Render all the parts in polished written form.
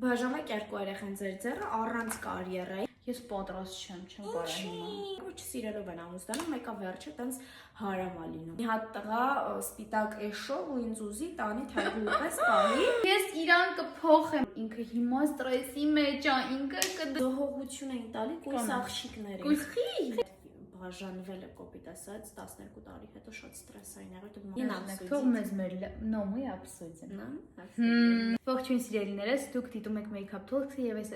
բաժանեք երկու երեխան ձեր ձեռը առանց կարիերայի։ Ես պատրաստ չեմ կարող հիմա։ Ոչ սիրելով են ամուսնանում, մեկը վերջը տենց հարամ ա լինում։ Մի հատ տղա սպիտակ էշով ու ինձ ուզի տանի թագուհու պես պահի։ Ես իրան կփոխեմ, ինքը հիմա ստրեսի մեջ է, ինքը Զոհողություն են տալի կույս աղջիկներին։ Գույսի Բաժանվել է կոպիտ ասած 12 տարի հետո շատ ստրեսային եղել։ Ինքնեք թող մեզ մեր նոմի աբսույցը։ Ողջույն սիրելիներս, դուք դիտում եք Make Up Talks-ը եւ այս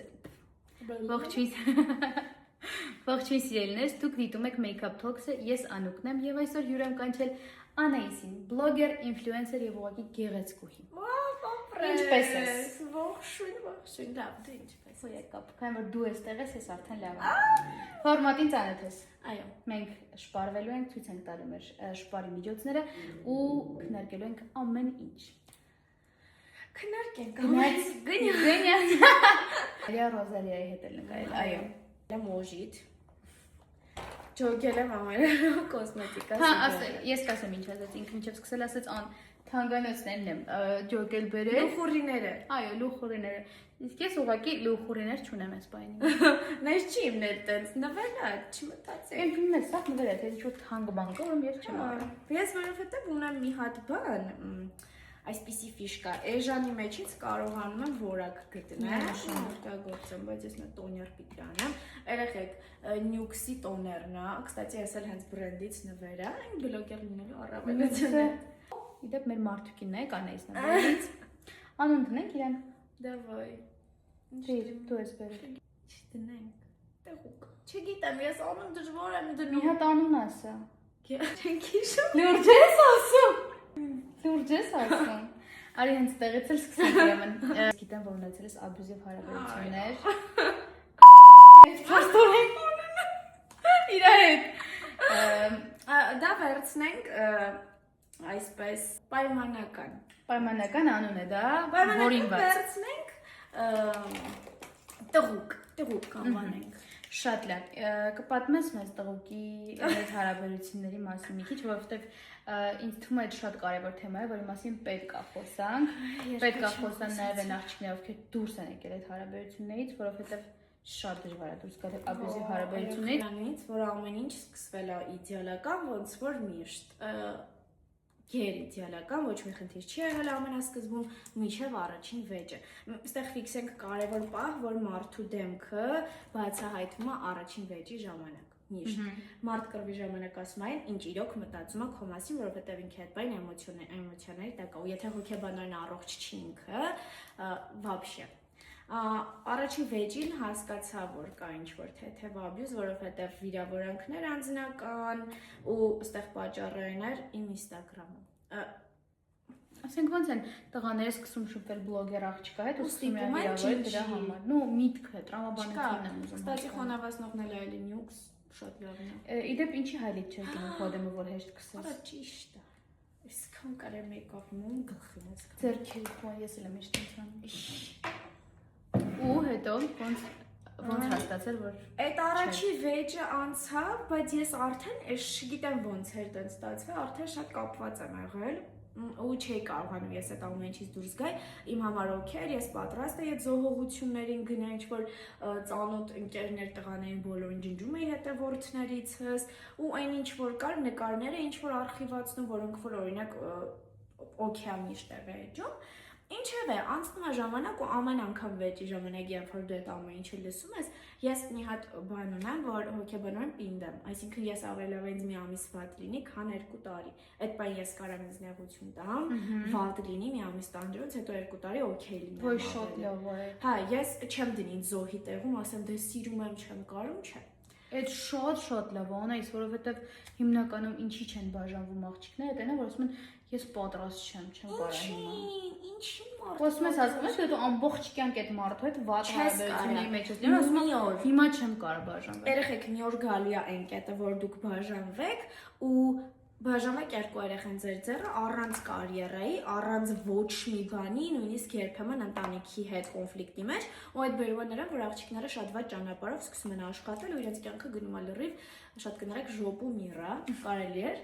Ողջույն սիրելիներս, դուք դիտում եք Make Up Talks-ը, ես Անուկն եմ եւ այսօր հյուր եմ կանչել Անահիսին, բլոգեր, ինֆլուենսեր եւ ուղղակի գեղեցկուհի։ Ինչպես ես։ Ողջույն, լավ, դու ինչպես Ու եկավ, քանի որ դու էստեղ ես, ես արդեն լավ եմ։ Ֆորմատին ծանոթ ես։ Այո։ Մենք շպարվելու ենք, ցույց ենք տալու մեր շպարի միջոցները ու քննարկելու ենք ամեն ինչ։ Քննարկենք, Գնա։ Արիա Ռոզալիայի հետ էլ նկարել, այո։ Մոժիտ։ Ջոգել եմ ամեն կոսմետիկա։ Հա, ես կասեմ ինչ ասած, ինքը մինչև սկսել ասած թանգանոցներն եմ ջոգել բերել։ Լուխուրիները։ Այո, լուխուրիները։ Իսկ ես ուղղակի լուխուրիներ չունեմ այս բանի։ Նայս չի իմնել տենց, նվելա, չմտածեք։ Ինքն էլ սա նվեր է, թե ինչ-որ թանկ բան կա, որում ես չեմ արել։ Ես որովհետև ունեմ մի հատ բան, այսպիսի ֆիշկա, էժանի մեջից կարողանում եմ որակ գտնել, օգտագործեմ, բայց ես նա տոներ պիտի անեմ։ Երեխեք, Nuxe տոներն է, կստացի ես էլ հենց բրենդից նվեր է, այն բլոգեր լինելու առավելություն է։ Իդեպ մեր մարդուկինն է, կանայից նվերից։ Անուն դնենք իրան։ Դավայ։ Դու ես բերել։ Չդնենք։ Տեղուկ։ Չգիտեմ, ես անուն դժվար եմ Մի դնում։ հատ անուն ասա։ Չենք հիշում։ Լուրջ ես ասում։ Լուրջ ես ասում։ Արի հենց տեղից էլ սկսենք ուրեմն։ Գիտեմ, որ ունեցել ես աբյուզիվ հարաբերություններ։ Փաստորեն իր հետ։ Դա վերցնենք այսպես պայմանական։ Պայմանական անուն է դա, Պայմանական որինված։ վերցնենք տղուկ անվանենք։ Շատ լավ։ Կպատմես մեզ տղուկի հետ հարաբերությունների մասին մի քիչ, որովհետև ինձ թվում է շատ կարևոր թեմա է, որի մասին պետք է խոսանք։ Պետք է խոսան նաև այն աղջիկները, ովքեր դուրս են եկել այդ հարաբերություններից, որովհետև շատ դժվար է դուրս գալ աբյուզիվ հարաբերություններից, որ ամեն ինչ սկսվել է իդեալական, ոնց որ միշտ գերիդեալական, ոչ մի խնդիր չի եղել ամենասկզբում, մինչև առաջին վեճը։ Այստեղ ֆիքսենք կարևոր պահ, որ մարդու դեմքը բացահայտվում է առաջին վեճի ժամանակ։ Միշտ մարդ կռվի ժամանակ ասում այն, ինչ իրոք մտածում է քո մասին, որովհետև ինքը այդ բան էմոցիաների տակ է, ու եթե հոգեբանորեն առողջ չի ինքը, вообще Առաջին վեճին հասկացա, որ կա ինչ-որ թեթև աբյուզ, որովհետև վիրավորանքներ անձնական ու այստեղ պատճառներն էր իմ Instagram-ը։ Ասենք ոնց են տղաները սկսում շփվել բլոգեր աղջկա հետ ու ստիպում են վիրավորել դրա համար։ Նու միտքը, տրամաբանությունն եմ ուզում։ Կստացի խոնավացնողն էլ այլ Nuxe, շատ լավն է։ Իդեպ ինչի հայլիք չէր գնում խոդեմը, որ հեշտ կսես։ Արա ճիշտ է։ Իսկան կարե մեյքափն ու գլխին ես։ Ձերքի ու ես էլ եմ իշտացան։ Ու հետո ոնց հաստատել որ այդ առաջի վեճը անցավ, բայց ես արդեն չգիտեմ ոնց էր դա ստացվել, արդեն շատ կապված եմ եղել ու չէի կարողանում ես այդ ամեն ինչից դուրս գալ։ Իմ համար օքեյ էր, ես պատրաստ էի այդ զոհողություններին գնալ, ինչ որ ծանոթ ընկերներ տղաներին բոլորին ջնջում էի հետևորդներիցս ու այն ինչ որ կար նկարները, ինչ որ արխիվացնում, որոնք որ օրինակ օքեյ միշտ է վեճում։ Ինչևէ, անցնում է ժամանակ ու ամեն անգամ վեճի ժամանակ, երբ որ դու այդ ամեն ինչը լսում ես, ես մի հատ բան ունեմ, որ հոգեբանորեն պինդ եմ, այսինքն ես ավելի լավ ինձ մի ամիս վատ լինի, քան 2 տարի։ Այդ բան ես կարամ ինձ նեղություն տամ, վատ լինի մի ամիս տանջրից, հետո 2 տարի օքեյ լինի։ Ոյ շատ լավ է։ Հա, ես չեմ դնի զոհի տեղում, ասեմ դե սիրում եմ, չեմ կարում, չէ։ Այդ շատ լավ է, անայս, որովհետև հիմնականում ինչի չեն բաժանվում աղջիկները, դա նա որ ասում են ես պատրաստ չեմ կարող հիմա։ Ինչի մարդ։ Ոսում ես ասում ես, դու ամբողջ կյանք այդ մարդու հետ վատ հարաբերությունների մեջ ես լինում, ասում եմ հիմա չեմ կարող բաժանվել։ Երեխեք մի օր գալու է այն կետը, որ դուք բաժանվեք ու բաժանեք երկու երեխան ձեր ձեռը առանց կարիերայի, առանց ոչ մի բանի, նույնիսկ երբեմն ընտանիքի հետ կոնֆլիկտի մեջ, ու այդ բերում է նրան, որ աղջիկները շատ վատ ճանապարհով սկսում են աշխատել ու իրենց կյանքը գնում է լրիվ, շատ կներեք ժոպու միրա, կարելի էր։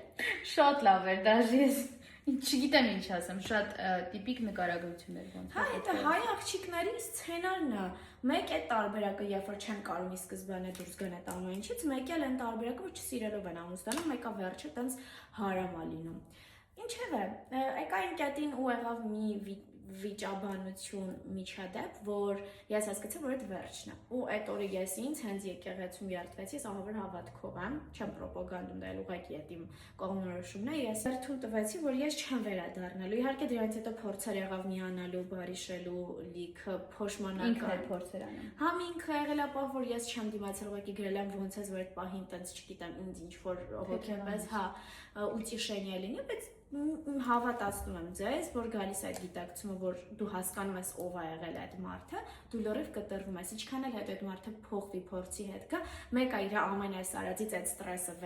Շատ լավ էր, դաժե ես Չգիտեմ ինչ ասեմ, շատ տիպիկ նկարագրություններ ոնց։ Հա, դա հայ աղջիկների սցենարն է։ Մեկ է տարբերակը, երբ որ չեն կարող ի սկզբանե դուրս գան այդ ամեն ինչից, մեկ էլ այն տարբերակը, որ չսիրելով են ամուսնանում, մեկը վերջը տենց հարամ է լինում։ Ինչևէ, եկա իմ կետին ու եղավ մի վիճաբանություն միջադեպ, որ ես հասկացա, որ այդ վերջն է։ Ու այդ օրը ես ինձ հենց եկեղեցում երդվեցի, ես ահավոր հավատքով եմ, չեմ ռոպագանդում դա ուղղակի այդ իմ կողմնորոշումն է, ես երդում տվեցի, որ ես չեմ վերադառնալու։ Իհարկե դրանից հետո փորձեր եղավ միանալու, բարիշելու, լիքը փոշմանական։ Ինքն էլ փորձեր անում։ Հա, ինքը եղել է պահ, որ ես չեմ դիմացել, ուղղակի գրել եմ ոնց էս որ այդ պահին տենց չգիտեմ ինձ ինչ որ հոգեպես, հա, ուտիշենիա լինի, բայց հավատացնում եմ ձեզ, որ գալիս այդ գիտակցումը, որ դու հասկանում ես ով է եղել այդ մարդը, դու լրիվ կտրվում ես, ինչքան էլ այդ մարդը փոխվի, փորձի հետ գա, մեկը իր ամենայս արածից այդ ստրեսը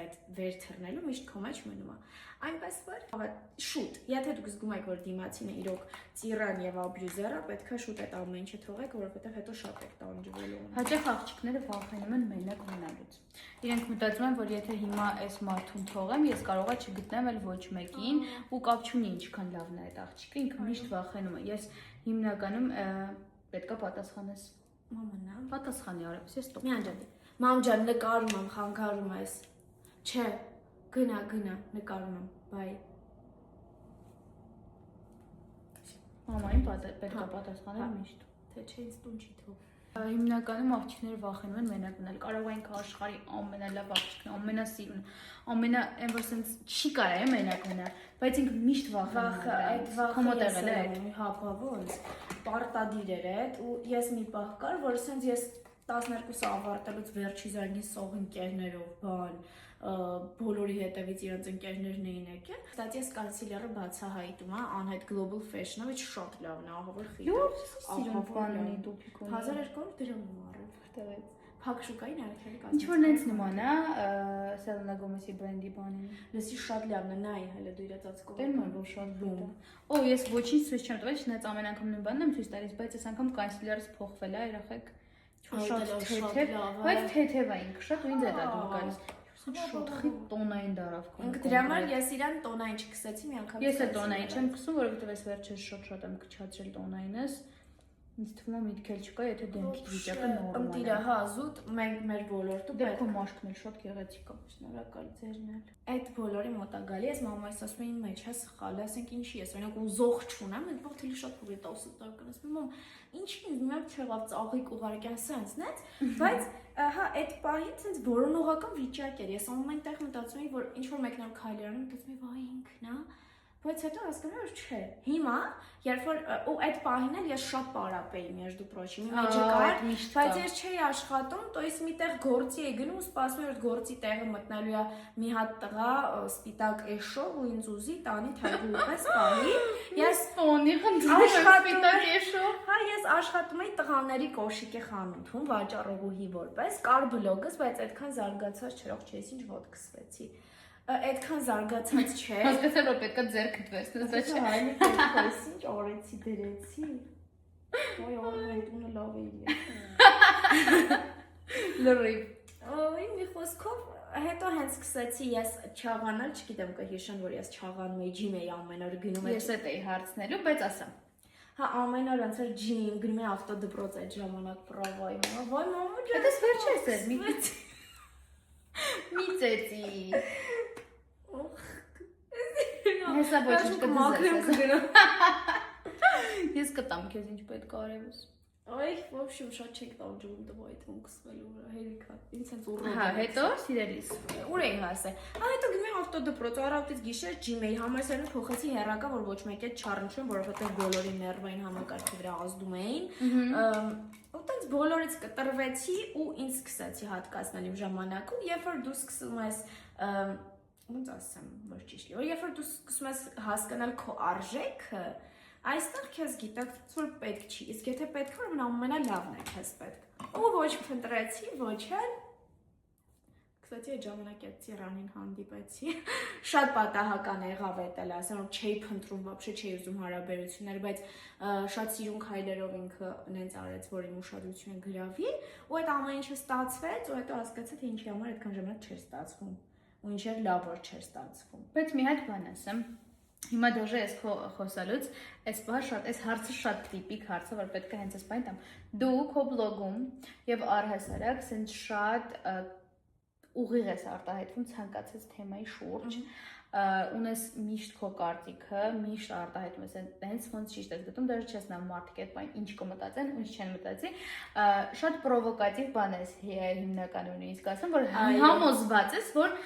վեր թռնելու միշտ քո մեջ մնում է։ Այնպես որ շուտ, եթե դուք զգում եք, որ դիմացին է իրոք տիրան եւ աբյուզեր է, պետք է շուտ այդ ամեն ինչը թողեք, որովհետեւ հետո շատ եք տանջվելու։ Հաճախ աղջիկները վախենում են մենակ մնալուց։ Իրենք մտածում են, որ եթե հիմա այս մարդուն թողեմ, ես կարողա չգտնեմ էլ ոչ մեկին ու կապ չունի ինչքան լավն է այդ աղջիկը, ինքը միշտ վախենում է։ Ես հիմնականում պետքա պատասխանես։ Մամանա, Պատասխանի արես, ես ստոպ։ մի անջատի։ Մամ ջան, նկարում եմ, խանգարում ես։ Չէ, գնա, նկարում եմ, բայ։ Մամային պետքա պատասխանել միշտ։ Թե չէ ինձ տուն չի թող։ Հիմնականում աղջիկները վախենում են մենակ մնալ։ Կարող է ինքը աշխարհի ամենալավ աղջիկն, ամենասիրուն, այն որ sense չի կարա մենակ մնալ, բայց ինքը միշտ վախենում է։ Այդ վախը կոմոդ եղել է այդ։ հա, բա ոնց պարտադիր էր այդ ու ես մի պահ կար, որ sense ես 12-ը ավարտելուց վերջի զանգին սող ընկերներով բան բոլորի հետևից իրենց ընկերներն էին եկել։ Կստати ես կոնսիլերը բացահայտում, անհետ Global Fashion-ը, which շատ լավն է, ահավոր խիտ։ Սիրուն բան ունի դուպիկոն։ 1200 դրամ եմ առել։ Տվեց։ Փակ շուկային արդեն կազմում։ Ինչ որ նենց նման է Selena Gomez-ի բրենդի բանին։ Լսի շատ լավն է, նայ, հələ դու իրաց ածկով։ Տերն է որ շատ բում։ Օ, ես ոչինչ ցույց չեմ տվել, չնայած ամեն անգամ նույն բանն եմ ցույց տալիս, բայց այս անգամ կոնսիլերս փոխվել է, երախեք։ Շատ թեթև, բայց թեթև է ինքը, շատ ու ինձ է դա դուր գալիս։ Շատ խիտ տոնային դարավ կոն։ Դրա համար ես իրան տոնային չքսեցի մի անգամ։ Ես էլ տոնային չեմ քսում, որովհետև այս վերջերս շատ եմ քչացրել տոնայինս։ Ինձ թվում է միտքել չկա, եթե դեմքի վիճակը նորմալ է։ Ընտիրա, հա, զուտ մենք մեր ոլորտում Դե քո մաշկն էլ շատ գեղեցիկ է։ Շնորհակալ ձերն էլ։ Այդ բոլորի մոտ է գալի, ես մամայիս ասում եմ մեջ է սխալ, ասենք ինչի ես, օրինակ ուզող չունեմ, այդ ո՞ղ թելի շատ փոքր 10 տարեկան, ասում եմ մամ, ինչի ինձ մի հատ չեղավ ծաղիկ ուղարկյան սենսնեց, բայց հա այդ պահին ցենց որոնողական վիճակ էր։ Ես ամեն տեղ մտածում էի, որ ինչ որ մեկն քայլեր անում, մտածում էի, վայ ինքն է։ Բայց հետո հասկանում եմ, որ չէ։ Հիմա, երբ որ ու այդ պահին էլ ես շատ պարապ էի между прочим, մի մեջը կար, բայց ես չէի աշխատում, то есть մի տեղ գործի էի գնում ու սպասում էի, որ գործի տեղը մտնելու է մի հատ տղա սպիտակ էշով ու ինձ ուզի տանի թագու պես պահի։ Ես տոնի խնդրում եմ սպիտակ էշով։ Հա, ես աշխատում էի տղաների կոշիկի խանութում վաճառողուհի որպես, կար բլոգս, բայց այդքան զարգացած չէր, չէի ինչ ոդկսվեցի։ Այդքան զարգացած չէ։ Հասկացա, որ պետքա ձեռքդ վերցնես, Ոչ հայնի պետքայս ինչ օրեցի դրեցի։ Ոյ օրենտունը լավ էի։ լրիվ։ Ին մի խոսքով հետո հենց սկսեցի ես չաղանալ, չգիտեմ կհիշեմ, որ ես չաղանում էի, ջիմ էի ամեն օր գնում էի։ Ես էդ էի հարցնելու, բայց ասամ։ Հա, ամեն օր ոնց էր ջիմ, գնում էի ավտոդպրոց այդ ժամանակ պրովայի։ Ոյ մամա ջան։ Դա վերջերս էր, մի ծեցի։ Հեսա ոչինչ կդզես։ Ես կտամ քեզ ինչ պետք է արևս։ Այ, в общем, շատ չեք տանջում տվո այդ ունկսվելու վրա, հերիքա։ Ինձ հենց ուռով։ Հա, հետո սիրելիս։ Ուր էի հասել։ Հա, հետո գնում էի ավտոդպրոց, առավոտից գիշեր ջիմ էի, համեսարին փոխեցի հեռակա, որ ոչ մեկ էլ չառնչում, որովհետև բոլորի ներվային համակարգի վրա ազդում էին։ Ու տենց բոլորից կտրվեցի ու ինձ սկսեցի հատկացնել իմ ժամանակում, երբ որ դու սկսում ես ոնց ասեմ, որ ճիշտ է, երբ որ դու սկսում ես հասկանալ քո արժեքը, այստեղ քեզ գիտակցես որ պետք չի, իսկ եթե պետք է, ուրեմն ամենալավն է քեզ պետք։ Ու ոչ փնտրեցի, ոչ էլ Կստати, այդ ժամանակ այդ ծիրանին հանդիպեցի։ Շատ պատահական եղավ այդ էլ, ասեմ, որ չէի փնտրում, вообще չէի ուզում հարաբերություններ, բայց շատ սիրուն քայլերով ինքը նենց արեց, որ իմ ուշադրությունը գրավի, ու այդ ամեն ինչը ստացվեց, ու հետո հասկացա, թե ինչի համար այդքան ժամանակ չէր ստացվում, ու ինչեր լավ որ չէր ստացվում։ Բայց մի հատ բան ասեմ։ Հիմա դժե էս խոսալուց, այս հարցը շատ տիպիկ հարց է, որ պետք է հենց այս բանը տամ։ Դու քո բլոգում եւ առհասարակ սենց շատ ուղիղ ես արտահայտվում ցանկացած թեմայի շուրջ, ունես միշտ քո կարծիքը, միշտ արտահայտում ես այնպես ոնց ճիշտ ես գտնում, դեռ չես նայում մարդիկ այդ բան ինչ կմտածեն, ինչ չեն մտածի, շատ պրովոկատիվ բան ես հիմնականում նույնիսկ ասեմ, որ համոզված ես, որ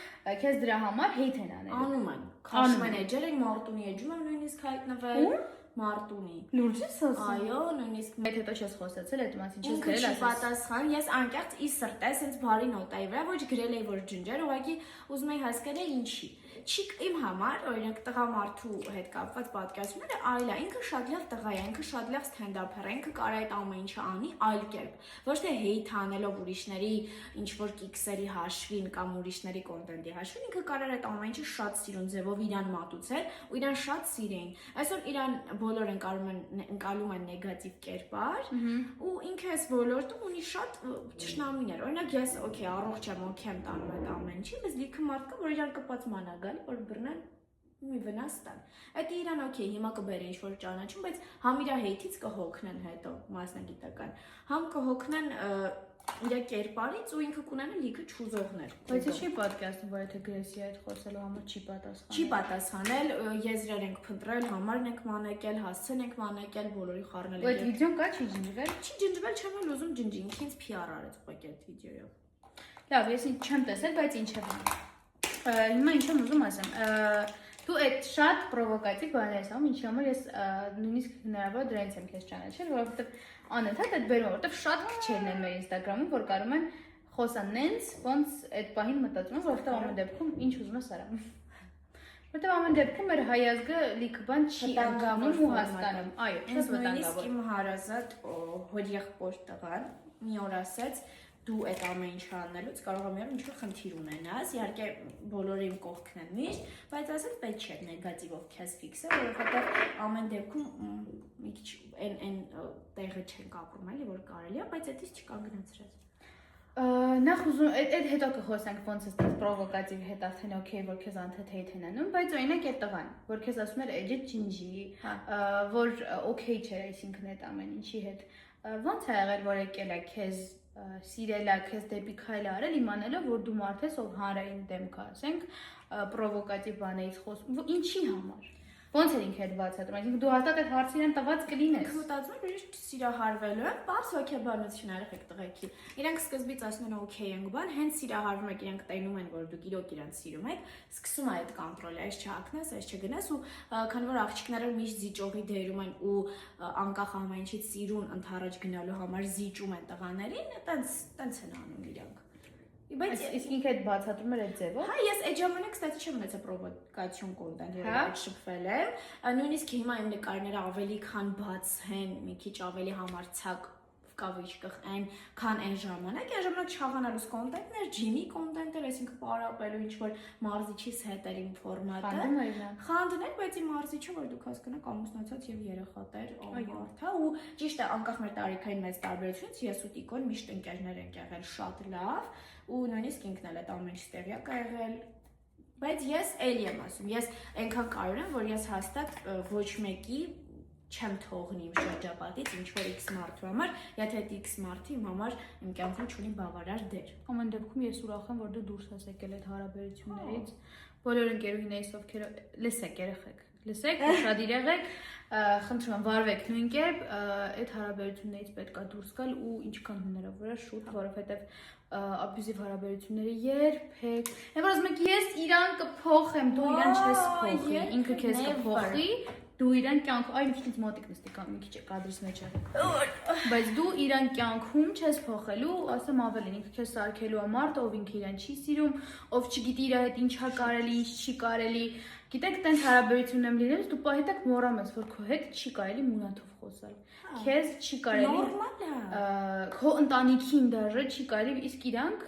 քեզ դրա համար հեյթ են անելու։ Անում են, քաշում են էջեր են, մարտունի էջում եմ նույնիսկ հայտնվել, մարտունի։ Լուրջ ես ասում։ Այո, նույնիսկ Մեծ հետո չես խոսացել, այդ մասին չես ինքը գրել, չի պատասխան, ես անկեղծ ի սրտե sense բարի նոտայի վրա ոչ գրել էի որ ջնջեր, ուղղակի ուզում էի հասկանալ ինչի։ Չի իմ համար, օրինակ տղամարդու հետ կապված պատկերացումները այլ է, ինքը շատ լավ տղա է, ինքը շատ լավ ստենդափեր է, ինքը կարող է այդ ամեն ինչը անի այլ կերպ։ Ոչ թե հեյթ անելով ուրիշների ինչ որ կիքսերի հաշվին կամ ուրիշների կոնտենտի հաշվին, ինքը կարող է այդ ամեն ինչը շատ սիրուն ձևով իրան մատուցել ու իրան շատ սիրեին։ Այսօր իրան բոլորը ընկալում են նեգատիվ կերպար ու ինքը այս ոլորտում ունի շատ ճշնամիներ։ Օրինակ ես օքեյ առողջ եմ, օքեյ եմ տանում այդ ամեն ինչի, բայց լիքը մարդ կա, որ իրան կպած մանա գալի, որ բռնեն մի վնաս տան։ Այդ իրան օքեյ, հիմա կբերի ինչ որ ճանաչում, բայց համ իր հեյթից կհոգնեն հետո մասնագիտական, համ կհոգնեն իր կերպարից ու ինքը կունենա լիքը չուզողներ։ Բայց չի պատկերացնում, որ եթե գրեսի այդ խոսելու համար չի պատասխանել։ Չի պատասխանել, եզրեր ենք փնտրել, համարն ենք մանեկել, հասցեն ենք մանեկել, բոլորի խառնել ենք։ Այդ վիդեոն կա չի ջնջվել։ Չի ջնջվել, չեմ էլ ուզում ջնջի, ինքը ինձ PR արեց ուղղակի այդ վիդեոյով։ Լավ, ես չեմ տեսել, բայց ինչև։ Հիմա ինչ եմ ուզում ասեմ։ Դու այդ շատ պրովոկատիվ բան ես անում, ինչի համար ես նույնիսկ հնարավոր դրանից եմ քեզ ճանաչել, որովհետև անընդհատ այդ բերում, որովհետև շատ քիչերն են մեր Instagram-ում, որ կարող են խոսան նենց, ոնց այդ պահին մտածում են, որովհետև ամեն դեպքում ինչ ուզում ես արա։ Որովհետև ամեն դեպքում մեր հայ ազգը լիքը բան չի անգամում ու հասկանում։ Այո, հենց վտանգավոր։ Իմ հարազատ հոր եղբոր տղան մի օր ասեց դու այդ ամեն ինչը անելուց կարող եմ յար ինչ-որ խնդիր ունենաս, իհարկե բոլորը իմ կողքն են միշտ, բայց ասած պետք չէ նեգատիվով քեզ ֆիքսել, որովհետև ամեն դեպքում մի քիչ այն տեղը չենք ապրում, էլի որ կարելի է, բայց այդից չկանգնացրած։ Նախ ուզում այդ հետո կխոսենք ոնց է ստաց պրովոկատիվ հետ արդեն օքեյ որ քեզ անթեթ հեյթ են անում, բայց օրինակ այդ տղան, որ քեզ ասում էր էջը ջինջի, որ օքեյ չէր, այսինքն այդ ամեն ինչի հետ։ Ոնց է եղել, որ եկել է քեզ սիրելա քեզ դեպի քայլ արել իմանալով որ դու մարդ ես ով հանրային դեմք ասենք պրովոկատիվ բաներից խոսում ինչի համար ոնց է ինքը հետ բացատրում այսինքն դու հաստատ այդ հարցին են տված կլինես մտածում եմ որ սիրահարվելու եմ բաց հոգեբանություն արեք տղեկի իրանք սկզբից ասում են օքեյ են բան հենց սիրահարվում եք իրանք տենում են որ դուք իրոք իրանք սիրում եք սկսում է այդ կոնտրոլը այս չհակնես այս չգնաս ու քանի որ աղջիկները միշտ զիջողի դերում են ու անկախ ամեն ինչից սիրուն ընթառաջ գնալու համար զիջում են տղաներին տենց են անում իրանք Բայց իսկ ինքը այդ բացատրում էր այդ ձևով։ Հա, ես այդ ժամանակ ստացի չեմ ունեցել պրովոկացիոն կոնտենտ, երբ այդ շփվել եմ։ Նույնիսկ հիմա իմ նկարները ավելի քան բաց են, մի քիչ ավելի համարցակ կավիճ կխեն, քան այն ժամանակ։ Այն ժամանակ շաղանալուց կոնտենտներ, ջիմի կոնտենտներ, այսինքն պարապելու ինչ որ մարզիչից հետ էր իմ ֆորմատը։ Խանդներ, բայց իմ մարզիչը, որ դուք հասկանաք, ամուսնացած եւ երեխաներ, մարդ, հա, ու ճիշտ է, անկախ մեր տարիքային մեծ տարբերությունից, ես ու Տիկոն միշտ ընկերներ ենք եղել շատ լավ, ու նույնիսկ ինքն էլ այդ ամեն ինչ տեղյակ ա եղել։ Բայց ես էլի եմ ասում, ես այնքան կարևոր եմ, որ ես հաստատ ոչ մեկի չեմ թողնի իմ շրջապատից ինչ որ X մարդու համար, եթե այդ X մարդը իմ համար իմ կյանքում չունի բավարար դեր։ Ամեն դեպքում ես ուրախ եմ, որ դու դուրս ես եկել այդ հարաբերություններից։ Բոլոր ընկերուհիներից ովքեր լսեք երեխեք, լսեք, ուշադիր եղեք, խնդրում եմ վարվեք նույն կերպ, այդ հարաբերություններից պետք է դուրս գալ ու ինչքան հնարավոր է շուտ, որովհետև աբյուզիվ հարաբերությունները երբեք։ Եվ ասում եք ես իրան կփոխեմ, դու իրան չես փոխի, ինքը քեզ կփոխի, դու իրան կյանքում, այ մի քիչ մոտիկ նստի կամ մի քիչ կադրից մեջ է։ Բայց դու իրան կյանքում չես փոխելու, ասեմ ավելին, ինքը քեզ սարքելու է մարդ, ով ինքը իրան չի սիրում, ով չգիտի իր հետ ինչա կարելի, ինչ չի կարելի։ Գիտեք, տենց հարաբերություն եմ լինելուց դու պահի տակ մոռանում ես, որ քո հետ չի կարելի մունաթով խոսալ։ Քեզ չի կարելի քո ընտանիքին դաժե չի կարելի, իսկ իրանք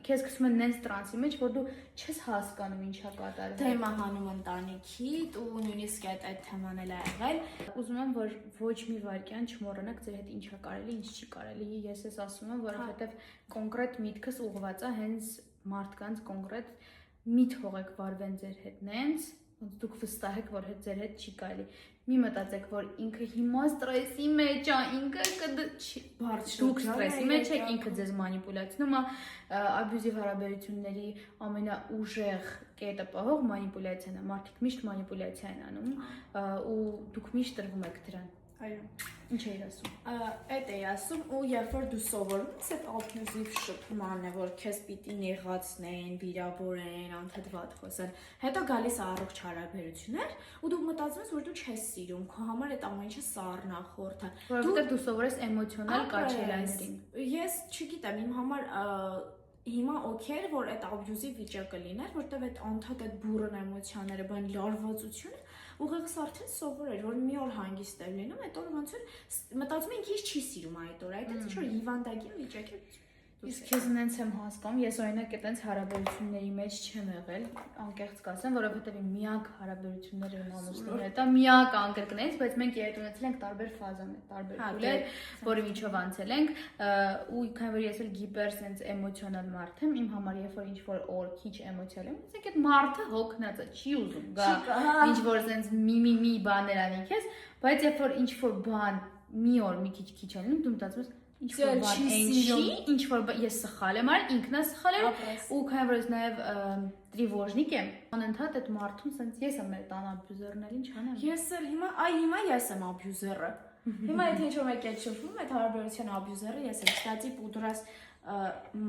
քեզ գցում են նենց տրանսի մեջ, որ դու չես հասկանում ինչա կատարվում։ Թեմա հանում ընտանիքիդ ու նույնիսկ այդ թեման էլ ա եղել։ Ուզում եմ, որ ոչ մի վարքյան չմոռանաք ձեր հետ ինչա կարելի, ինչ չի կարելի։ Ես էս ասում եմ, որովհետև կոնկրետ միտքս ուղղված է հենց մարդկանց կոնկրետ մի թողեք վարվեն ձեր հետ նենց, ոնց դուք վստահ եք, որ ձեր հետ չի կարելի։ Մի մտածեք, որ ինքը հիմա ստրեսի մեջ է, ինքը դուք ստրեսի մեջ եք, ինքը ձեզ մանիպուլացնում է, աբյուզիվ հարաբերությունների ամենաուժեղ կետը պահող մանիպուլյացիան է, մարդիկ միշտ մանիպուլյացիա են անում ու դուք միշտ տրվում եք դրան։ Այո։ Ինչ էիր ասում։ Այդ էի ասում, ու երբ որ դու սովորում ես այդ աբյուզիվ շփմանն է, որ քեզ պիտի նեղացնեն, վիրավորեն, անդադվատ խոսեն, հետո գալիս է առողջ հարաբերություններ, ու դու մտածում ես, որ դու չես սիրում, քո համար այդ ամեն ինչը սառնախորդ է։ Որովհետև դու սովոր ես էմոցիոնալ կաչելաներին։ Ես չգիտեմ, իմ համար հիմա օքեյ էր, որ այդ աբյուզիվ վիճակը լիներ, որտեղ այդ անդադ այդ բուրըն էմոցիաները, բան լարվածությունը ուղղակի արդեն սովոր էր, որ մի օր հանգիստ էր լինում, այդ օրը ոնց որ մտածում եմ ինքիս չի սիրում այդ օրը, այդ ինչ որ հիվանդագին վիճակ է։ Իսկ քեզ նենց եմ հասկանում, ես օրինակ այդպես հարաբերությունների մեջ չեմ եղել, անկեղծ կասեմ, որովհետև իմ միակ հարաբերությունները իմ ամուսնու հետ է, միակ անկրկնեց, բայց մենք երբ ունեցել ենք տարբեր ֆազաներ, տարբեր փուլեր, որի միջով անցել ենք, ու քանի որ ես էլ գիպեր sense էմոցիոնալ մարդ եմ, իմ համար երբ որ ինչ-որ օր քիչ էմոցիալ եմ, ասենք այդ մարդը հոգնած է, չի ուզում գա, ինչ-որ sense մի բաներ անի քեզ, բայց երբ որ ինչ-որ բան մի օր մի քիչ է լինում, դու մտածում ես ինչ-որ բան այնში, ինչ-որ ես սխալ եմ արել, ինքն է սխալ եմ, ու քանի որ ես նաև տրիվոժնիկ եմ, անընդհատ այդ մարդուն sense ես եմ մեր տան աբյուզերն էլ ինչ անեմ։ Ես էլ հիմա ես եմ աբյուզերը։ Հիմա եթե ինչ-որ մեկ է շփվում, այդ հարաբերության աբյուզերը ես եմ, ստացի պուդրաս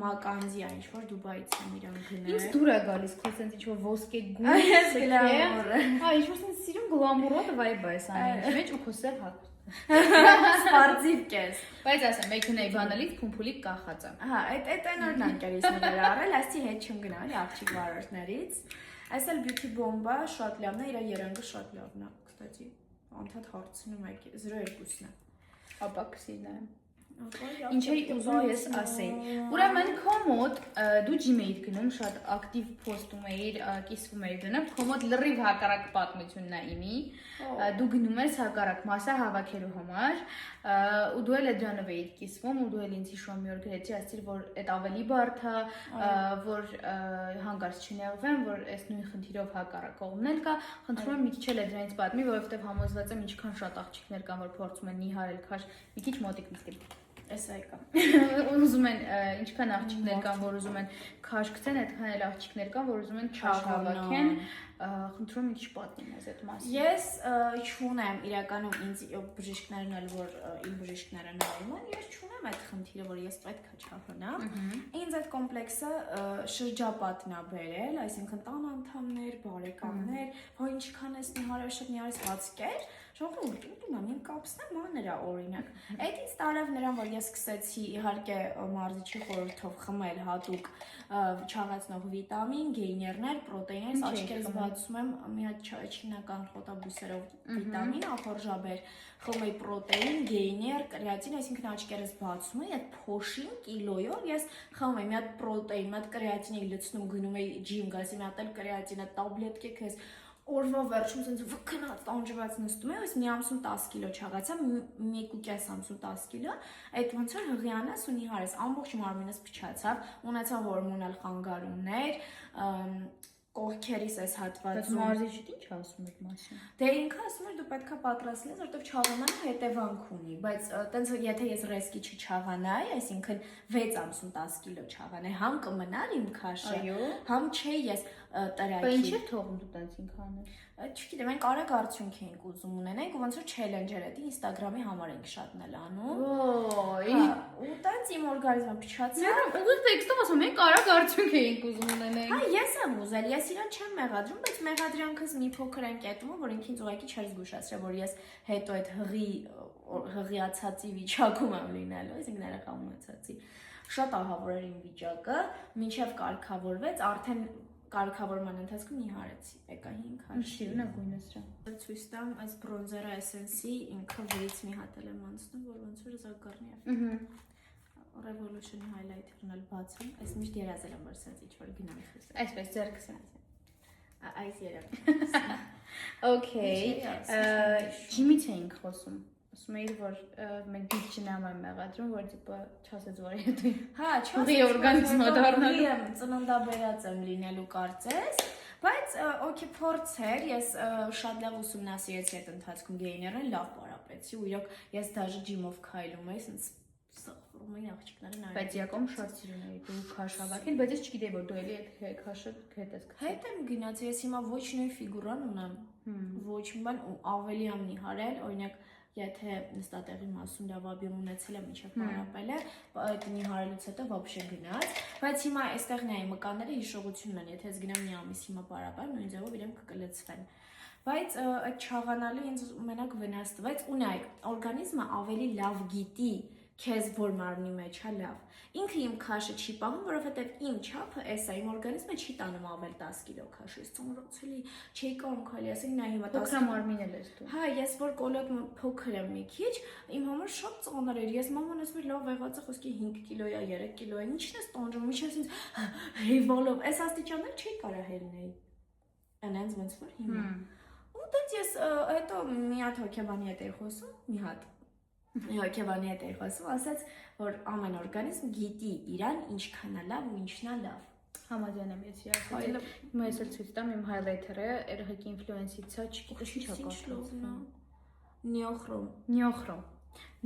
մականձի այն ինչ-որ Դուբայից եմ իրան գնել։ Ինձ դուր է գալիս, քո sense ինչ-որ ոսկե գույն, ես գլամուրը։ ինչ-որ sense սիրում գլամուրոտ վայբ է սա այն մեջ ու քո սև հագ։ Սպարտիվ կես։ Բայց ասեմ, մեքենայի բանալից փումփուլիկ կախած է։ Հա, այդ այնորն անկերից մներ առել, ասի հետ չեմ գնալ, աղջիկ վարորդներից։ Այս էլ beauty bomb-ը շատ լավն է, իր երանգը շատ լավն է, կստացի։ Անդադ հարցնում եք, 0.2-ն է։ Ապա կսինայեմ։ Ինչ էի ուզում ես ասեի։ Ուրեմն քո մոտ դու ջիմ էիր գնում, շատ ակտիվ փոստում էիր, կիսվում էիր դրանով, քո մոտ լրիվ հակառակ պատմությունն է իմի։ Դու գնում ես հակառակ մասը հավաքելու համար, ու դու էլ դրանով էիր կիսվում, ու դու էլ ինձ հիշում մի օր գրեցի, ասացիր, որ այդ ավելի բարդ է, որ հանկարծ չնեղվեմ, որ այս նույն խնդիրով հակառակ կողմն էլ կա, խնդրում եմ մի քիչ էլ դրանից պատմի, որովհետև համոզված եմ ինչքան շատ աղջիկներ կան, որ փորձում են նիհարել քաշ, մի քիչ մոտիկ նստել։ Էս այկա։ Ուզում են ինչքան աղջիկներ կան, որ ուզում են քաշ գցեն, այդքան էլ աղջիկներ կան, որ ուզում են քաշ հավաքեն, խնդրում եմ ինչ պատմեմ այս այդ մասին։ Ես չունեմ իրականում ինձ բժիշկներն էլ որ իմ բժիշկները նայում են, ես չունեմ այդ խնդիրը, որ ես պետք է չափնամ։ Ինձ այդ կոմպլեքսը շրջապատն է բերել, այսինքն տան անդամներ, բարեկամներ, հո ինչքան ես նիհարել հացկեր, ժողովուրդ ուտում եմ, կապսնեմ մանր է օրինակ։ Այդ ինձ տարավ նրան, որ ես սկսեցի իհարկե մարզիչի խորհրդով խմել հատուկ չաղացնող վիտամին, գեյներներ, պրոտեիններ, աչքերս բացում եմ մի հատ չինական խոտաբույսերով վիտամին, ախորժաբեր, խմում էի պրոտեին, գեյներ, կրեատին, այսինքն աչքերս բացում էի, այդ փոշին կիլոյով ես խմում էի մի հատ պրոտեին, մի հատ կրեատին էի լցնում, գնում էի ջիմ, գալիս մի հատ էլ կրեատին, այդ տաբլետկե քեզ օրվա վերջում ցենց վկնած տանջված նստում եմ, այս մի ամսում 10 կիլո չաղացա, 1.5 ամսում 10 կիլո, այդ ոնց որ հղիանաս ու նիհարես, ամբողջ մարմինս փչացավ, ունեցա հորմոնալ խանգարումներ, կողքերիս այս հատվածում։ Բայց մարզիչը ինչ ասում եք մասին։ Դե ինքը ասում էր դու պետքա պատրաստ լինես, որովհետև չաղանալը հետևանք ունի, բայց տենց եթե ես ռեսկի չչաղանայի, այսինքն 6 ամսում 10 կիլո չաղանայի, համ կմնար իմ քաշը, համ չէ ես տրակի։ Բայց ինչ էր թողում դու տենց ինքան ես։ Չգիտեմ, մենք արագ արդյունք էինք ուզում ունենանք, ու ոնց որ չելենջեր էդի Instagram-ի համար ենք շատն էլ անում։ Ոյ, ու տենց իմ օրգանիզմը փչացավ։ Ուղիղ տեքստով ասում ենք արագ արդյունք էինք ուզում ունենանք։ Հա, ես եմ ուզել, ես իրան չեմ մեղադրում, բայց մեղադրանքս մի փոքր են կետում, որ ինքնից ուղղակի չեր զգուշացրել, որ ես հետո այդ հղիացածի վիճակում եմ լինելու, այսինքն երախամացածի։ Շատ ահավոր էր իմ վիճակը, մինչև կարգավորվեց, արդեն կարգավորման ընթացքում նիհարեցի, եկա 5 հաշվի։ Ինչի՞ն է գույնը սրա։ Ցույց տամ այս բրոնզերը էսենսի ինքը վրից մի հատ էլ եմ անցնում, որ ոնց որ զարգարնի է։ Revolution highlighter-ն էլ բացում, այս միշտ երազել եմ որ sense ինչ-որ գնամ խիստ։ Այսպես ձեռքս եմ։ Այս երևի։ Okay, ջիմից էինք խոսում։ Ասում էիր, որ մենք դիք չնամ եմ մեղադրում, որ տիպը չասեց որ հետո։ Հա, ուղի օրգանիզմը դառնալու։ եմ ծննդաբերած եմ լինելու կարծես, Բայց օքեյ փորձ էր, ես շատ լավ ուսումնասիրեցի այդ ընթացքում գեյներն լավ պարապեցի ու իրոք ես դաժե ջիմով քայլում էի, ասենց սխռում էի աղջիկները նայում։ Բայց Յակոմ շատ սիրուն էի դու քաշ հավաքել, բայց ես չգիտեի որ դու էլի այդ քաշը հետ ես գցել։ Հետ եմ գնաց, ես հիմա ոչ նույն ֆիգուրան ունեմ, ոչ մի բան ավելի եմ նիհարել, օրինակ եթե նստատեղի մասում լավ աբիոմ ունեցել եմ ինչեւ պարապել է, այդ նիհարելուց հետո вообще գնաց, բայց հիմա այստեղ նայ մկանները հիշողությունն են, եթե ես գնամ մի ամիս հիմա պարապեմ, նույն ձևով իրենք կկլցվեն։ Բայց այդ չաղանալը ինձ մենակ վնաս տվեց ու նայեք, օրգանիզմը ավելի լավ գիտի քեզ որ մարմնի մեջ է լավ։ Ինքը իմ քաշը չի պահում, որովհետև իմ չափը էս է, իմ օրգանիզմը չի տանում ավել 10 կիլո քաշ, ես ծանրացել էի, չի կարող քայլի, ասենք նա հիմա 10 մարմին ես դու։ Հա, ես որ կոլոտ փոքր եմ մի քիչ, իմ համար շատ ծանր էր։ Ես մաման ասում էր լավ եղած է, խոսքի 5 կիլո է, 3 կիլո է, ինչն է տոնջում, ինչ ես ինձ հիվալով, այս աստիճաններ չի կարա հելնել։ Անենց ոնց որ հիմա։ Ու դից ես հետո մի հատ հոգեբանի հետ էի խոսում, մի հատ հոգեբանի հետ էի խոսում, ասաց, որ ամեն օրգանիզմ գիտի իրան ինչքան է լավ ու ինչն է լավ։ Համաձայն եմ ես իրացել։ Հիմա ես էլ ցույց տամ իմ highlighter-ը, երեխեքի ինֆլուենսից է, չգիտես ինչա կապված։ Նիոխրոմ։ Նիոխրոմ։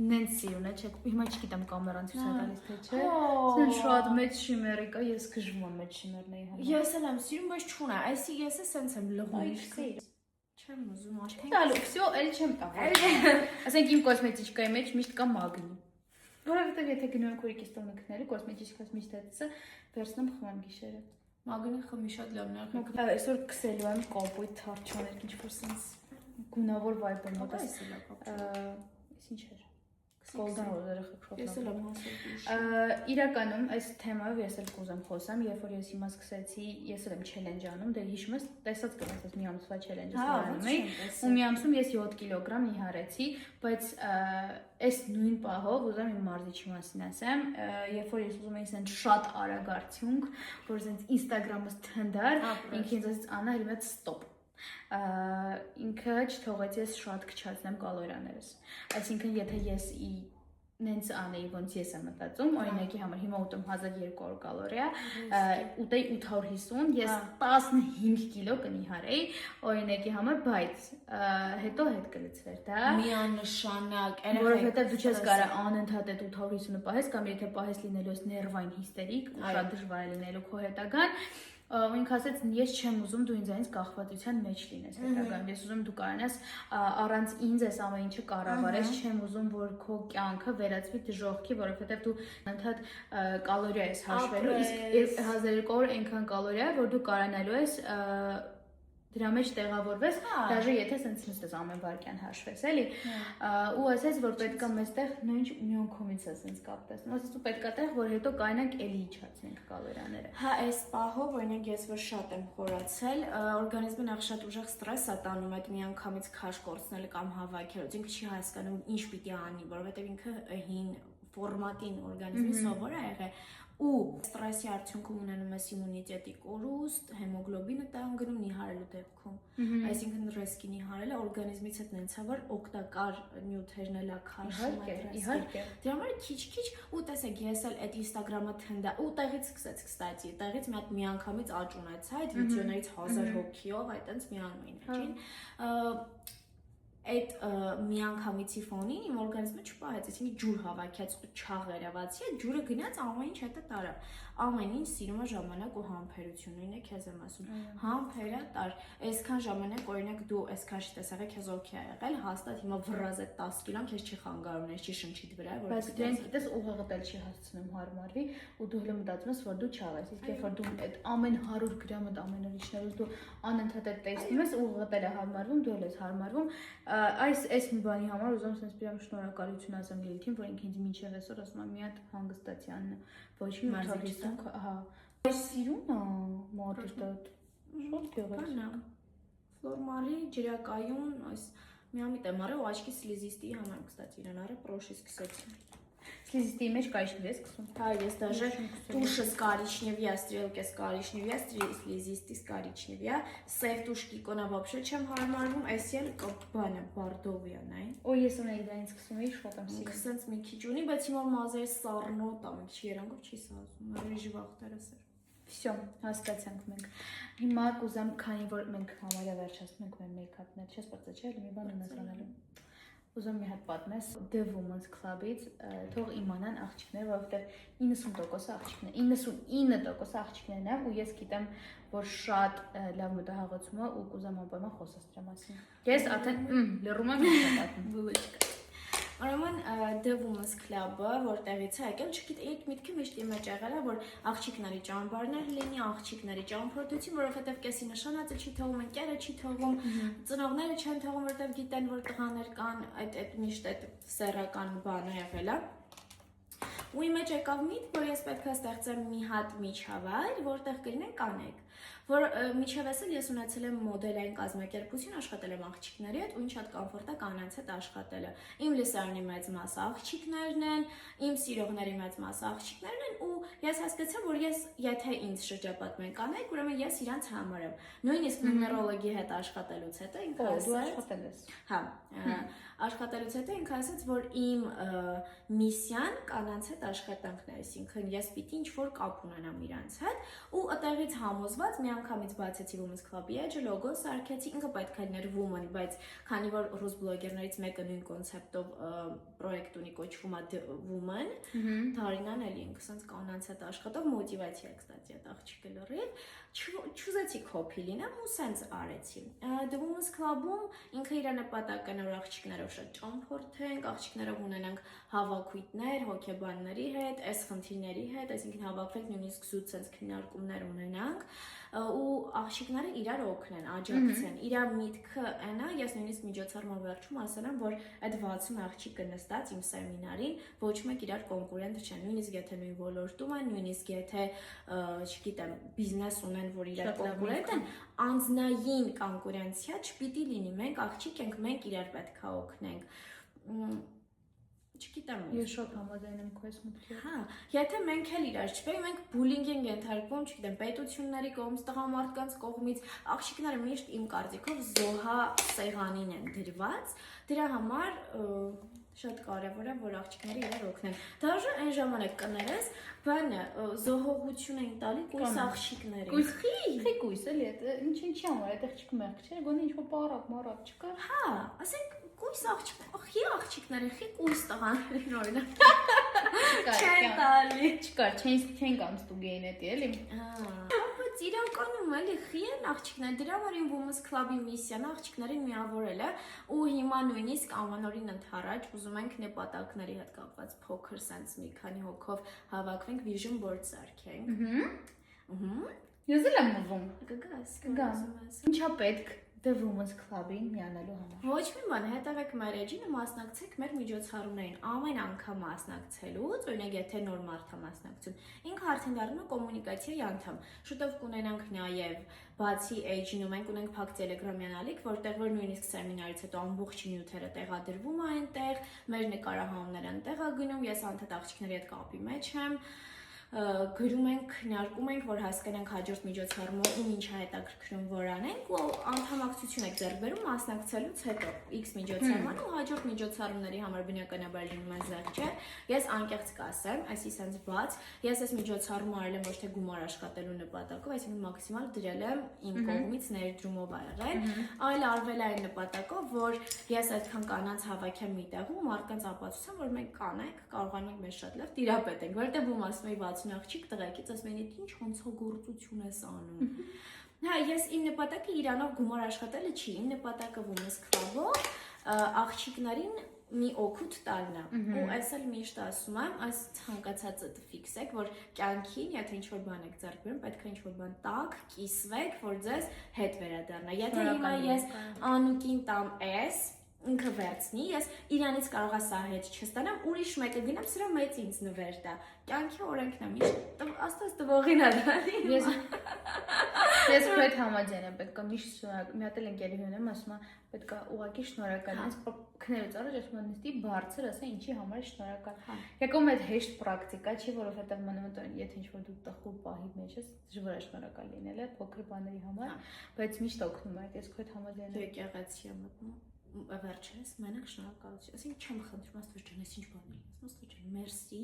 Նենց սիրուն է, չէ՞, հիմա չգիտեմ կամերան ցույց տալիս թե չէ։ Սեն շատ մեծ շիմերի կա, ես գժվում եմ այդ շիմերների համար։ Ես էլ եմ սիրում, բայց չունա, այսի ես է սենց եմ լղում։ Չեմ ուզում արդեն։ Տալու, всё, էլ չեմ տա։ Ասենք իմ կոսմետիկայի մեջ միշտ կա մագնի։ Որովհետև եթե գնում եմ քուրիկիս տունը քնելու, կոսմետիկաս միշտ էտսը վերցնում խմեմ գիշերը։ Մագնի խմի շատ լավն է։ Այսօր քսելու եմ կապույտ թարչոներ, ինչ որ sense գունավոր vibe-ը մոտս։ Այս ինչ էր։ Golden Rose երեխեք շատ լավ։ Ես էլ եմ հասել։ Իրականում այս թեմայով ես էլ կուզեմ խոսամ, երբ որ ես հիմա սկսեցի, ես էլ եմ challenge անում, դե հիշում ես, տեսած կգնաց այս մի ամսվա challenge-ը անում էի, ու մի ամսում ես 7 կիլոգրամ նիհարեցի, բայց այս նույն պահով ուզում իմ մարզիչի մասին ասեմ, երբ որ ես ուզում էի ասեն շատ արագ արդյունք, որ ասենց Instagram-ս թնդար, ինքը ինձ ասեց Անա, հիմա stop։ Ինքը չթողեց ես շատ քչացնեմ կալորիաներս։ Այսինքն եթե ես նենց անեի ոնց ես եմ մտածում, օրինակի համար հիմա ուտում 1200 կալորիա, ուտեի 850, ես 15 կիլո կնիհարեի օրինակի համար, բայց հետո հետ կլցվեր, դա միանշանակ, որովհետև դու չես կարող անընդհատ այդ 850-ը պահես կամ եթե պահես լինելու ես ներվային հիստերիկ, շատ դժվար է լինելու քո հետագան ու ինքը ասեց ես չեմ ուզում դու ինձ այնց կախվածության մեջ լինես հետագայում ես ուզում դու կարողանաս առանց ինձ այս ամեն ինչը կառավարես չեմ ուզում որ քո կյանքը վերածվի դժոխքի որովհետև դու ընդհանրად կալորիա ես հաշվելու իսկ 1200 այնքան կալորիա որ դու կարողանալու ես դրա մեջ տեղավորվես, դաժե եթե սենց նստես ամեն վարքյան հաշվես, էլի, ու ասես, որ պետք է մեստեղ նույնչ միոնքումից է սենց կապտես, ասես ու պետք է տեղ, որ հետո կայնանք էլի իջացնենք կալորիաները։ Հա, այս պահով, օրինակ ես որ շատ եմ խորացել, օրգանիզմը նախ շատ ուժեղ ստրես է տանում այդ միանգամից քաշ կորցնելը կամ հավաքելուց, ինքը չի հասկանում ինչ պիտի անի, որովհետև ինքը հին ֆորմատին օրգանիզմի սովոր է եղել ու ստրեսի արդյունքում ունենում ես իմունիտետի կորուստ, հեմոգլոբինը տանգնում նիհարելու դեպքում։ Այսինքն ռիսկի նիհարելը օրգանիզմից հետ նենց է որ օգտակար նյութերն էլ քաշում է։ Իհարկե։ Դրա համար քիչ-քիչ ու տեսեք ես էլ այդ Instagram-ը թնդա ու տեղից սկսեց, կստացի, տեղից մի հատ միանգամից աճ ունեցա այդ վիդեոներից 1000 հոգիով, այտենց միանում էին աճին։ Այդ միանգամիցի ֆոնին իմ օրգանիզմը չպահեց, այսինքն ջուր հավաքեց ու չաղերևացի, այդ ջուրը գնաց ամեն ինչ հետը տարավ։ Ամեն ինչ սիրում է ժամանակ ու համբերություն, նույնը քեզ եմ ասում։ Համբերա տար, այսքան ժամանակ օրինակ դու այսքան շտեսեղը քեզ օքեյ ա եղել, հաստատ հիմա վռազ այդ 10 կիլոն քեզ չի խանգարում, չի շնչիդ վրա, որ բայց դրանց գիտես ուղեղդ էլ չի հասցնում հարմարվի ու դու հենց մտածում ես որ դու չաղես, իսկ երբ որ դու այդ ամեն 100 գրամը ամեն օր իջնելուց դու անընդհատ այդ տեսնում ես ուղեղդ էլ է հարմարվում, դու էլ ես հարմարվում, այս մի բանի համար ուզում եմ ասեմ շնորհակալություն ասեմ Լիլիթին, որ ինքը ինձ մինչև այսօր ասում է մի հատ հանգստացիանն ոչ մի մարզիչն, հա։ Այս սիրուն է մոտը շատ գեղեցիկ։ Ֆլորմարի ջրակայուն, այս միամիտ եմ արել ու աչքի սլիզիստի համար, կստացի իրան արել, պրոշի սկսեցի։ Слизистый меч коричневый скусом. Да, есть даже туши с коричневья, стрелки с коричневья, слизистый с коричневья. Сейф тушки кона вообще чем хармарвум, эсел баня бордовия, не? Ой, если на играние скусом, видишь, что там сидит. Кстати, мы кичуни, բայց հիմա մազեր սառնոտ ամ, չի երանքով չի սազում, ռեժի վախտարասեր։ Всё, հասկացանք մենք։ Հիմա կուզեմ, քանի որ մենք համարյա վերջացնում ենք մեր մեյքափները, չես բացա, չէ՞, մի բան ունես անելու։ Ուզում մի հատ պատմես The Women's Club-ից, թող իմանան աղջիկները, որովհետև 90% աղջիկներ, 99% աղջիկներն են, ու ես գիտեմ, որ շատ լավ մտահաղացում է ու կուզեմ անպայման խոսես դրա մասին։ Ես արդեն լռում եմ ինչ պատմում։ Բուլուչկա։ Ուրեմն The Women's Club-ը, որտեղից է եկել, չգիտեք, միտքը միշտ իմ մեջ եղել է, որ աղջիկների ճամբարներ լինի, աղջիկների ճամփորդություն, որովհետև կեսի նշանածը չի թողում, ընկերը չի թողում, ծնողները չեն թողում, որովհետև գիտեն, որ տղաներ կան, այդ միշտ այդ սեռական բանը եղել է։ Ու իմ մեջ եկավ միտք, որ ես պետք է ստեղծեմ մի հատ միջավայր, որտեղ կլինեն կանայք, որ միջավայրս էլ ես ունեցել եմ մոդելային կազմակերպություն, աշխատել եմ աղջիկների հետ ու ինչ շատ կոմֆորտ է կանանց հետ աշխատելը։ Իմ լսարանի մեծ մասը աղջիկներն են, իմ սիրողների մեծ մասը աղջիկներն են ու ես հասկացա, որ ես եթե ինձ շրջապատում են կանայք, ուրեմն ես իրանց համար եմ։ Նույնիսկ նումերոլոգի հետ աշխատելուց հետո ինքը աշխատել ես։ Հա, աշխատելուց հետո ինքը ասաց, որ իմ միսիան կանանց հետ աշխատանքն է, այսինքն ես պիտի ինչ-որ կապ ունենամ իրանց հետ ու այդտեղից համոզված մի անգամից բացեցի Women's Club-ի էջը, լոգո սարքեցի, ինքը պետք է լիներ woman, բայց քանի որ ռուս բլոգերներից մեկը նույն կոնցեպտով պրոյեկտ ունի, կոչվում է The Woman, Դարինան էլի ինքը սենց կանանց հետ աշխատող մոտիվացիա է, կստացի այդ աղջիկը լրիվ, չուզեցի կոփի լինեմ ու սենց արեցի։ The Women's Club-ում ինքը իր նպատակը նոր աղջիկներով շատ ճամփորդենք, աղջիկներով ունենանք հավաքույթներ հոգեբանների հետ, այս խնդիրների հետ, այսինքն հավաքվենք նույնիսկ զուտ սենց քննարկումներ ունենանք ու աղջիկները իրար օգնեն, աջակցեն։ Իր միտքը այնա, ես նույնիսկ միջոցառման վերջում ասել եմ, որ այդ 60 աղջիկը նստած իմ սեմինարին ոչ մեկ իրար կոնկուրենտ չեն, նույնիսկ եթե նույն ոլորտում են, նույնիսկ եթե, չգիտեմ, բիզնես ունեն, որ իրար կոնկուրենտ են, անձնային կոնկուրենցիա չպիտի լինի, մենք աղջիկ ենք, մենք իրար պետք է օգնենք։ Չգիտեմ։ Ես շատ համաձայն եմ քո այս մտքի հետ։ Հա, եթե մենք էլ իրար չվենք, մենք բուլինգ ենք ենթարկվում, չգիտեմ, պետությունների կողմից, տղամարդկանց կողմից, աղջիկները միշտ իմ կարծիքով զոհա սեղանին են դրված, դրա համար շատ կարևոր է, որ աղջիկները իրար օգնեն։ Դաժե այն ժամանակ կներես, բանը զոհողություն էին տալի կույս աղջիկներին։ Կույս խի կույս էլի, ինչի համար, այդտեղ չկմեղք, չէ՞, գոնե ինչ-որ պարապ, մարապ չկա։ Հա, ասենք կույս աղջիկները, խի կույս տղաներին օրինակ։ Չեն տալի։ Չկար, չեն կամ ստուգեին էդի էլի։ Բայց իրականում էլի խի են աղջիկներ, դրա համար իմ Women's Club-ի միսիան աղջիկներին միավորել է ու հիմա նույնիսկ ամանորին ընդառաջ ուզում ենք նպատակների հետ կապված փոքր sense մի քանի հոգով հավաքվենք vision board սարքենք։ Ես էլ եմ ուզում։ Կգամ։ Ինչա պետք The Women's Club-ին միանալու համար։ Ոչ մի բան, հետևեք մեր էջին ու մասնակցեք մեր միջոցառումներին։ Ամեն անգամ մասնակցելուց, օրինակ եթե նոր մարդ է մասնակցում, ինքը արդեն դառնում է կոմունիկացիայի անդամ։ Շուտով կունենանք նաև բացի էջինու մենք ունենք փակ Telegram-յան ալիք, որտեղ որ նույնիսկ սեմինարից հետո ամբողջ նյութերը տեղադրվում է այնտեղ, մեր նկարահանումները այնտեղ է գնում, ես անդադ աղջիկների հետ կապի մեջ եմ։ Գրում ենք, քննարկում ենք, որ հասկանանք հաջորդ միջոցառումը ում ինչ է հետաքրքրում, որ անենք ու անդամակցություն եք ձեռք բերում մասնակցելուց հետո X միջոցառման ու հաջորդ միջոցառումների համար բնականաբար լինում է զեղչեր։ Ես անկեղծ կասեմ, այսի sense բաց, ես այս միջոցառումը արել եմ ոչ թե գումար աշխատելու նպատակով, այսինքն մաքսիմալ դրել եմ իմ կողմից ներդրումով ա եղել, այլ արվել այն նպատակով, որ ես այդքան կանանց հավաքեմ մի տեղում, մարդկանց ապացուցեմ, որ մենք կանենք, կարողանում ենք մեզ շատ լավ տիրապետենք, որտեղ ում ասում էի աղջիկ տղեկից ասում են ինչ ոնց հոգորտություն ես անում։ Հա, ես իմ նպատակը իրանով գումար աշխատելը չի, իմ նպատակը Women's Club-ով աղջիկներին մի օգուտ տալն է։ Ու այս էլ միշտ ասում եմ, այս ցանկացածը ֆիքսեք, որ կյանքին, եթե ինչ-որ բան եք ձեռք բերում, պետք է ինչ-որ բան տակ, կիսվեք, որ ձեզ հետ վերադառնա։ Եթե հիմա ես Անուկին տամ էս ինքը վերցնի, ես իրանից կարողա սա հետ չստանամ, ուրիշ մեկը գնամ, սրա մեծ ինձ նվեր տա։ Կյանքի օրենքն է, միշտ աստված տվողին է դալի։ Ես քո հետ համաձայն եմ, պետք է միշտ շնորհակալ։ Մի հատ էլ ընկերի հյուրեմ, ասում է, պետք է ուղղակի շնորհակալ լինես, քնելուց առաջ ասում եմ նստի բարձր, ասա ինչի համար է շնորհակալ։ Եկում այդ հեշտ պրակտիկա չի, որովհետև մանավանդ եթե ինչ-որ դու տխուր պահի մեջ ես, դժվար է շնորհակալ լինել, փոքր բաների համար, բայց միշտ օգնում է, ես քո հետ համաձայն եմ։ Եկեղեցի եմ մտնում։ Վերջերս մենակ շնորհակալություն, ասենք չեմ խնդրում աստված ջան, ես ինչ բան եմ, աստված ջան, մերսի,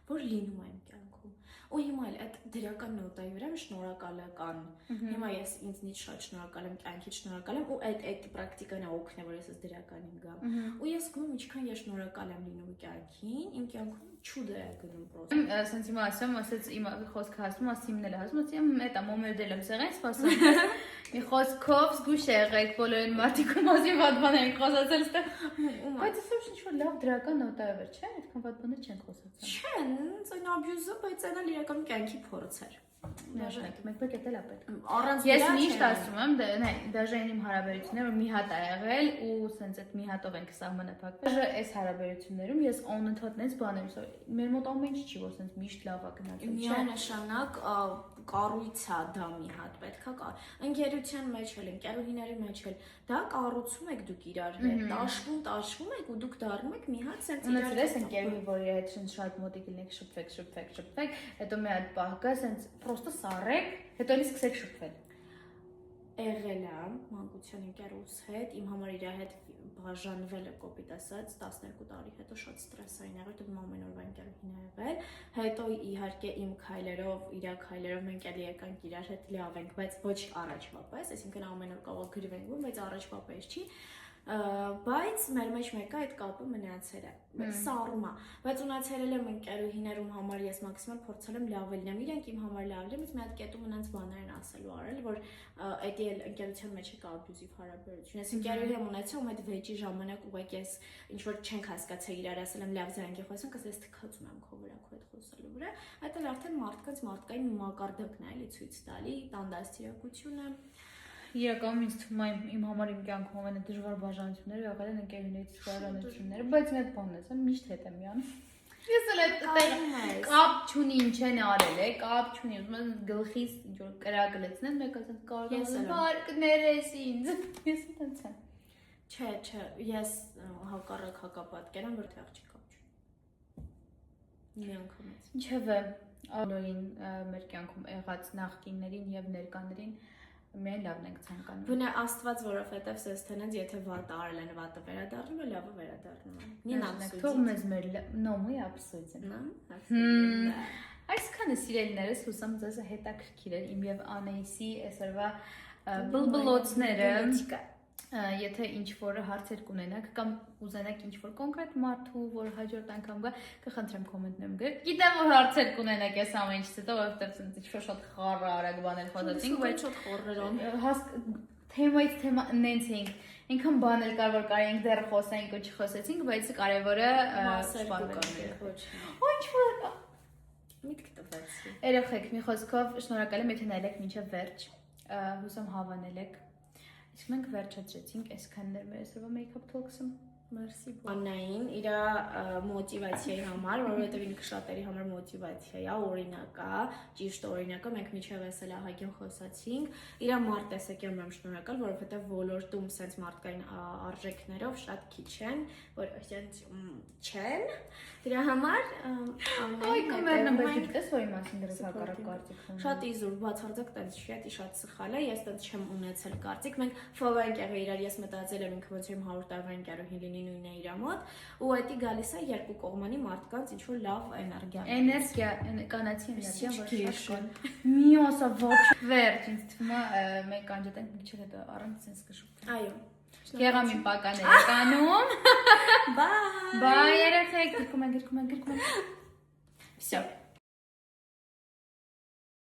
որ լինում է իմ կյանքում։ ու հիմա էլ այդ դրական նոտայի վրա շնորհակալական։ Հիմա ես ինձնից շատ շնորհակալ եմ, կյանքից շնորհակալ եմ ու այդ պրակտիկան է օգնել, որ ես այս դրականին գամ։ Ու ես գնում ինչքան ես շնորհակալ եմ լինում կյանքին, իմ կյանքում չուդը է գնում պրոստը։ Ասենց հիմա ասած իմ խոսքը հասնում, ասիմն էլ հասնում, ասեմ էտա մոմեր դելեմ սեղան սպասում։ Մի խոսքով զգուշ եղեք բոլորին մարդիկում ասի վատ բան ենք խոսացել ստե։ Բայց ասեմ ինչ որ լավ դրական նոտայով էր, չէ՞, այդքան վատ բաներ չենք խոսացել։ Չեն, այն աբյուզը, բայց այն էլ իրական կյանքի փորձ էր։ Նաշնակ, մեկ էլ է պետք։ Առանց Ես միշտ ասում եմ, դաժե իմ հարաբերությունները որ մի հատ ա եղել ու սենց այդ մի հատով ենք սահմանափակվել։ Դաժե այս հարաբերություններում ես անընդհատ նենց բաներ, մեր մոտ ամեն ինչ չի որ սենց միշտ լավ ա գնացել, չէ՞։ Միանշանակ կառույց է դա մի հատ պետքա կա։ Ընկերության մեջ էլ, ընկերուհիների մեջ էլ դա կառուցում եք դուք իրար հետ, տաշվում եք ու դուք դառնում եք մի հատ սենց իրար։ Ունեցել ես ընկերուհի, որի հետ շատ մոտիկ լինեք, շփվեք, հետո մի հատ պահ կա սենց պրոստը սառեք, հետո էլի սկսեք շփվել։ Եղել է մանկության ընկերուս հետ, իմ համար իր հետ բաժանվել է կոպիտ ասած 12 տարի հետո շատ ստրեսային եղել, դու ամեն օրվա ընկերուհին ա եղել, հետո իհարկե իմ քայլերով, իր քայլերով մենք էլի եկանք իրար հետ լավ ենք, բայց ոչ առաջվա պես, այսինքն ամեն օր կարող գրվենք, բայց առաջվա պես չի, բայց մեր մեջ մեկը այդ կապը մնացել է, սառում է, բայց ունեցել եմ ընկերուհիներում համար ես մաքսիմալ փորձել եմ լավ լինեմ, իրենք իմ համար լավ լինեմ, մի հատ կետում մնաց բաներ են ասելու արել, որ այդ էլ ընկերության մեջ է կա աբյուզիվ հարաբերություն, ես ընկերուհի եմ ունեցել ու այդ վեճի ժամանակ ուղղակի ես ինչ որ չենք հասկացել իրար ասել եմ լավ զանգի խոսենք, ասես թքածում եմ քո վրա քո հետ խոսելու վրա, այդ էլ արդեն մարդկային մի մակարդակն է էլի ցույց տալի, տանդաստիարակությունը Իրականում ինձ թվում է իմ համար իմ կյանքում ամենադժվար բաժանությունները եղել են ընկերուհիներից բաժանությունները, բայց մի հատ բան եմ, միշտ հետ եմ յանում։ Ես էլ այդ կապ չունի ինչ են արել, կապ չունի, ուզում եմ գլխից ինչ որ կրակ լցնել, մեկը ասած կարող է բարկներես ինձ։ Ես այդպես եմ։ Չէ, ես հակառակ հակապատկեր եմ, որ թեղ չի կապ չունի։ Մի անգամից։ Ինչևէ, բոլորին մեր կյանքում եղած նախկիններին եւ ներկաներին Միայն լավն ենք ցանկանում։ Բնե Աստված, որովհետև սես թենած, եթե վատը արել են, վատը վերադառնում է, լավը վերադառնում է։ Նին ապսույց։ Թող մեզ մեր նոմի ապսույց են։ Այսքանը սիրելիներս, հուսամ ձեզ հետաքրքիր էր իմ եւ Անեիսի այսօրվա բլբլոցները։ Եթե ինչ-որ հարցեր կունենաք կամ ուզենաք ինչ-որ կոնկրետ մարդու, որ հաջորդ անգամ գա, կխնդրեմ կոմենտներում գրեք։ Գիտեմ, որ հարցեր կունենաք ես ամեն ինչից հետո, որովհետև ինչ-որ շատ խառը արագ բաներ խոսեցինք, բայց շատ խորրերոն։ Թեմայից թեմա նենց էինք։ Ինքան բան էլ կար, որ կարելի դեռ խոսենք ու չխոսեցինք, բայց կարևորը սպառվելն է։ Ինչ-որ միտք տվեցի։ Երեխեք, մի խոսքով շնորհակալ եմ, եթե նայեք մինչև վերջ։ Հուսամ հավանել եք։ Իսկ մենք վերջացրեցինք այսքաններ մեր այսօրվա Make-up Talks-ը։ Մերսի Աննային, իր մոտիվացիայի համար, որովհետև ինքը շատերի համար մոտիվացիա է, օրինակ է, ճիշտ օրինակ է, մենք միջև էսել ահագին խոսացինք, իր մարտեսեկյան եմ շնորհակալ, որովհետև ոլորտում սենց մարդկային արժեքներով շատ քիչ են, որ ասենց չեն, դրա համար Այ կոմերն բայց գիտես որի մասին դրս հակառակ կարծիք ունեմ։ Շատ իզուր բացարձակ տենց շատ սխալ է, ես տենց չեմ ունեցել կարծիք, մենք ֆոլոու ենք եղել իրար, ես մտածել եմ ինքը ոնց իմ 100 տարվա ընկերուհի լինի նույնն է իր մոտ, ու այդի գալիս է երկու կողմանի մարդկանց ինչ որ լավ էներգիա։ Կանացի էներգիա, որ շատ մի ասա ոչ վերջ, ինձ թվում է մենք անջատենք մի քիչ հետո առանց sense կշփվենք։ Այո։ Եղամին պականեր կանում։ Bye։ Bye երեխեք, գրկում ենք։ Всё։